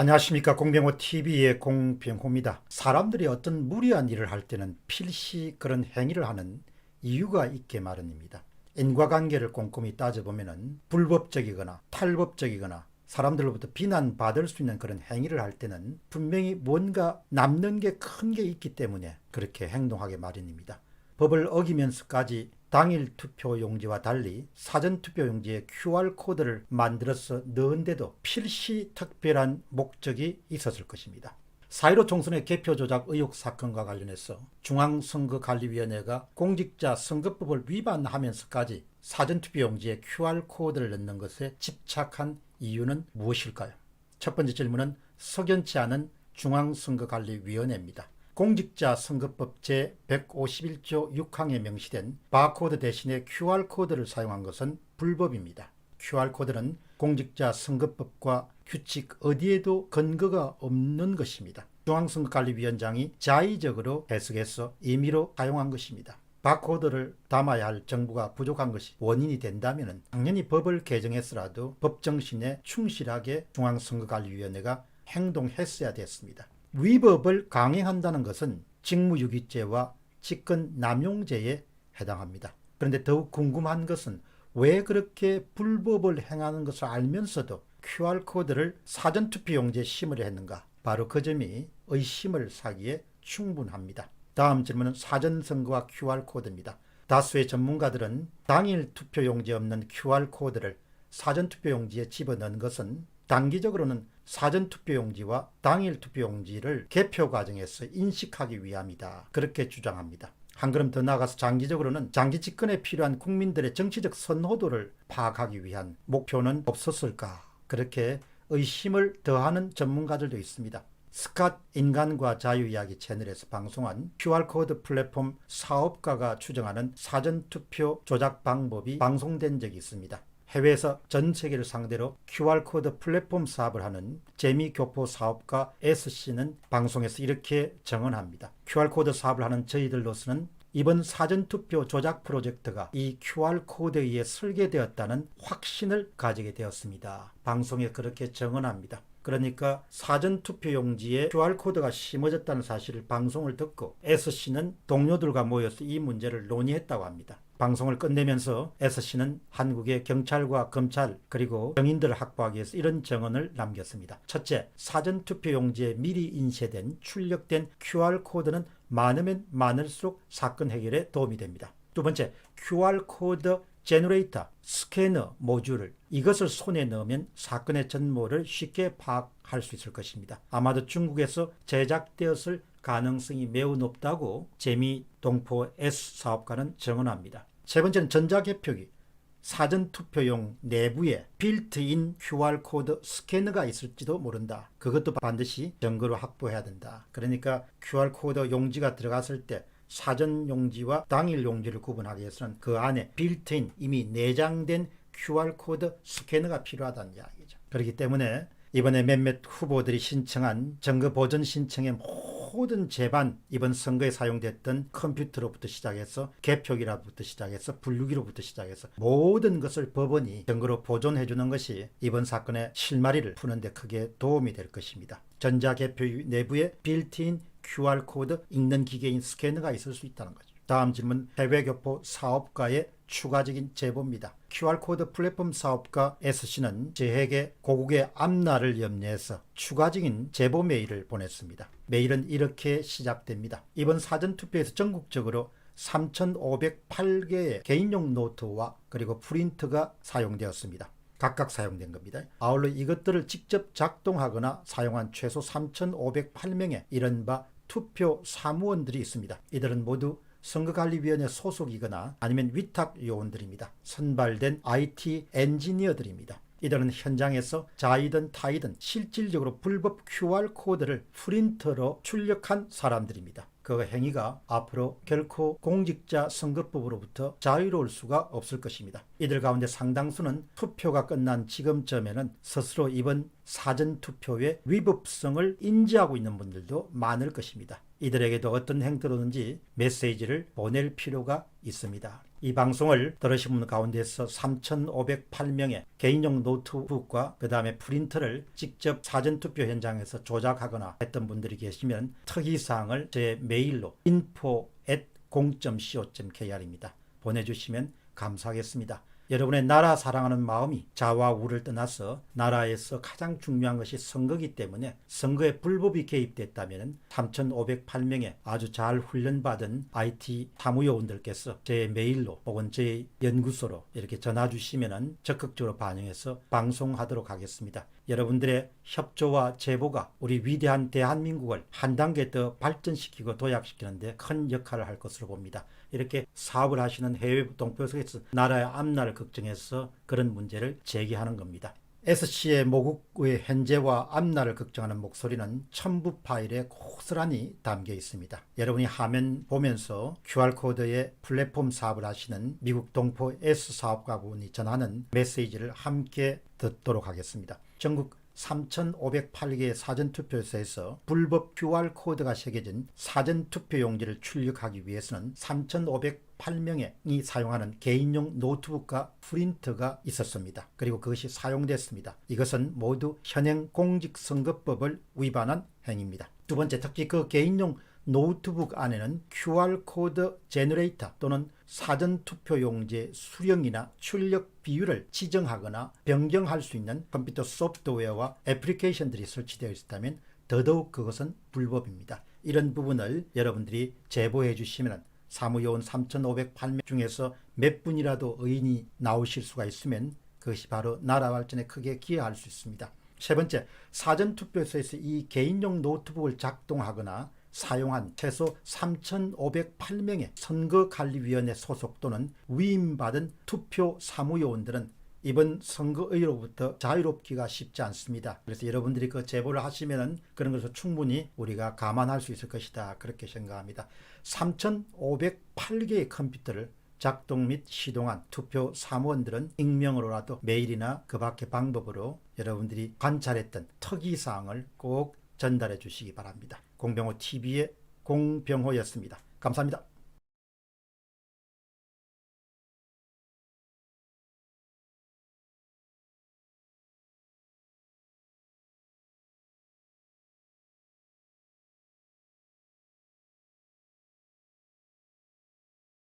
안녕하십니까. 공병호TV의 공병호입니다. 사람들이 어떤 무리한 일을 할 때는 필시 그런 행위를 하는 이유가 있게 마련입니다. 인과관계를 꼼꼼히 따져보면 불법적이거나 탈법적이거나 사람들로부터 비난받을 수 있는 그런 행위를 할 때는 분명히 뭔가 남는 게 큰 게 있기 때문에 그렇게 행동하게 마련입니다. 법을 어기면서까지 당일 투표용지와 달리 사전투표용지에 QR코드를 만들어서 넣은데도 필시 특별한 목적이 있었을 것입니다. 4.15 총선의 개표 조작 의혹 사건과 관련해서 중앙선거관리위원회가 공직자 선거법을 위반하면서까지 사전투표용지에 QR코드를 넣는 것에 집착한 이유는 무엇일까요? 첫 번째 질문은 석연치 않은 중앙선거관리위원회입니다. 공직자 선거법 제151조 6항에 명시된 바코드 대신에 QR코드를 사용한 것은 불법입니다. QR코드는 공직자 선거법과 규칙 어디에도 근거가 없는 것입니다. 중앙선거관리위원장이 자의적으로 해석해서 임의로 사용한 것입니다. 바코드를 담아야 할 정부가 부족한 것이 원인이 된다면 당연히 법을 개정했으라도 법 정신에 충실하게 중앙선거관리위원회가 행동했어야 됐습니다. 위법을 강행한다는 것은 직무유기죄와 직권남용죄에 해당합니다. 그런데 더욱 궁금한 것은 왜 그렇게 불법을 행하는 것을 알면서도 QR코드를 사전투표용지에 심으려 했는가? 바로 그 점이 의심을 사기에 충분합니다. 다음 질문은 사전선거와 QR코드입니다. 다수의 전문가들은 당일 투표용지에 없는 QR코드를 사전투표용지에 집어넣은 것은 단기적으로는 사전투표용지와 당일 투표용지를 개표 과정에서 인식하기 위함이다. 그렇게 주장합니다. 한 걸음 더 나아가서 장기적으로는 장기 집권에 필요한 국민들의 정치적 선호도를 파악하기 위한 목표는 없었을까? 그렇게 의심을 더하는 전문가들도 있습니다. 스캇 인간과 자유이야기 채널에서 방송한 QR코드 플랫폼 사업가가 추정하는 사전투표 조작 방법이 방송된 적이 있습니다. 해외에서 전 세계를 상대로 QR코드 플랫폼 사업을 하는 재미교포 사업가 S씨는 방송에서 이렇게 증언합니다. QR코드 사업을 하는 저희들로서는 이번 사전투표 조작 프로젝트가 이 QR코드에 의해 설계되었다는 확신을 가지게 되었습니다. 방송에 그렇게 증언합니다. 그러니까 사전투표용지에 QR코드가 심어졌다는 사실을 방송을 듣고 S씨는 동료들과 모여서 이 문제를 논의했다고 합니다. 방송을 끝내면서 S씨는 한국의 경찰과 검찰 그리고 정인들을 확보하기 위해서 이런 증언을 남겼습니다. 첫째, 사전투표용지에 미리 인쇄된 출력된 QR코드는 많으면 많을수록 사건 해결에 도움이 됩니다. 두 번째, QR코드 제너레이터, 스캐너 모듈을 이것을 손에 넣으면 사건의 전모를 쉽게 파악할 수 있을 것입니다. 아마도 중국에서 제작되었을 가능성이 매우 높다고 재미동포 S 사업가는 증언합니다. 세 번째는 전자개표기. 사전투표용 내부에 빌트인 QR코드 스캐너가 있을지도 모른다. 그것도 반드시 증거로 확보해야 된다. 그러니까 QR코드 용지가 들어갔을 때 사전 용지와 당일 용지를 구분하기 위해서는 그 안에 빌트인 이미 내장된 QR코드 스캐너가 필요하다는 이야기죠. 그렇기 때문에 이번에 몇몇 후보들이 신청한 증거 보전 신청의 모든 제반 이번 선거에 사용됐던 컴퓨터로부터 시작해서 개표기로부터 시작해서 분류기로부터 시작해서 모든 것을 법원이 증거로 보존해 주는 것이 이번 사건의 실마리를 푸는 데 크게 도움이 될 것입니다. 전자개표 내부에 빌트인 QR코드 읽는 기계인 스캐너가 있을 수 있다는 거죠. 다음 질문, 해외교포 사업가의 추가적인 제보입니다. QR코드 플랫폼 사업가 S씨는 저에게 고국의 앞날을 염려해서 추가적인 제보 메일을 보냈습니다. 메일은 이렇게 시작됩니다. 이번 사전투표에서 전국적으로 3,508개의 개인용 노트와 그리고 프린터가 사용되었습니다. 각각 사용된 겁니다. 아울러 이것들을 직접 작동하거나 사용한 최소 3,508명의 이른바 투표 사무원들이 있습니다. 이들은 모두 선거관리위원회 소속이거나 아니면 위탁 요원들입니다. 선발된 IT 엔지니어들입니다. 이들은 현장에서 자이든 타이든 실질적으로 불법 QR코드를 프린터로 출력한 사람들입니다. 그 행위가 앞으로 결코 공직자 선거법으로부터 자유로울 수가 없을 것입니다. 이들 가운데 상당수는 투표가 끝난 지금쯤에는 스스로 이번 사전투표의 위법성을 인지하고 있는 분들도 많을 것입니다. 이들에게도 어떤 행태로든지 메시지를 보낼 필요가 있습니다. 이 방송을 들으신 분 가운데서 3,508명의 개인용 노트북과 그 다음에 프린터를 직접 사전투표 현장에서 조작하거나 했던 분들이 계시면 특이사항을 제 메일로 info@공점.co.kr입니다. 보내주시면 감사하겠습니다. 여러분의 나라 사랑하는 마음이 자와 우를 떠나서 나라에서 가장 중요한 것이 선거이기 때문에 선거에 불법이 개입됐다면 3,508명의 아주 잘 훈련받은 IT 사무요원들께서 제 메일로 혹은 제 연구소로 이렇게 전화 주시면 적극적으로 반영해서 방송하도록 하겠습니다. 여러분들의 협조와 제보가 우리 위대한 대한민국을 한 단계 더 발전시키고 도약시키는 데 큰 역할을 할 것으로 봅니다. 이렇게 사업을 하시는 해외 동포 속에서 나라의 앞날을 걱정해서 그런 문제를 제기하는 겁니다. SC의 모국의 현재와 앞날을 걱정하는 목소리는 첨부 파일에 고스란히 담겨 있습니다. 여러분이 화면 보면서 QR코드에 플랫폼 사업을 하시는 미국 동포 S사업가분이 전하는 메시지를 함께 듣도록 하겠습니다. 전국 3,508개의 사전투표소에서 불법 QR코드가 새겨진 사전투표용지를 출력하기 위해서는 3,508명이 사용하는 개인용 노트북과 프린터가 있었습니다. 그리고 그것이 사용됐습니다. 이것은 모두 현행 공직선거법을 위반한 행위입니다. 두 번째, 특히 그 개인용 노트북 안에는 QR코드 제너레이터 또는 사전투표용지의 수령이나 출력 비율을 지정하거나 변경할 수 있는 컴퓨터 소프트웨어와 애플리케이션들이 설치되어 있었다면 더더욱 그것은 불법입니다. 이런 부분을 여러분들이 제보해 주시면 사무요원 3,508명 중에서 몇 분이라도 의인이 나오실 수가 있으면 그것이 바로 나라 발전에 크게 기여할 수 있습니다. 세 번째, 사전투표소에서 이 개인용 노트북을 작동하거나 사용한 최소 3,508명의 선거관리위원회 소속 또는 위임받은 투표 사무요원들은 이번 선거의로부터 자유롭기가 쉽지 않습니다. 그래서 여러분들이 그 제보를 하시면 그런 것을 충분히 우리가 감안할 수 있을 것이다, 그렇게 생각합니다. 3,508개의 컴퓨터를 작동 및 시동한 투표 사무원들은 익명으로라도 메일이나 그 밖의 방법으로 여러분들이 관찰했던 특이사항을 꼭 전달해 주시기 바랍니다. 공병호 TV의 공병호였습니다. 감사합니다.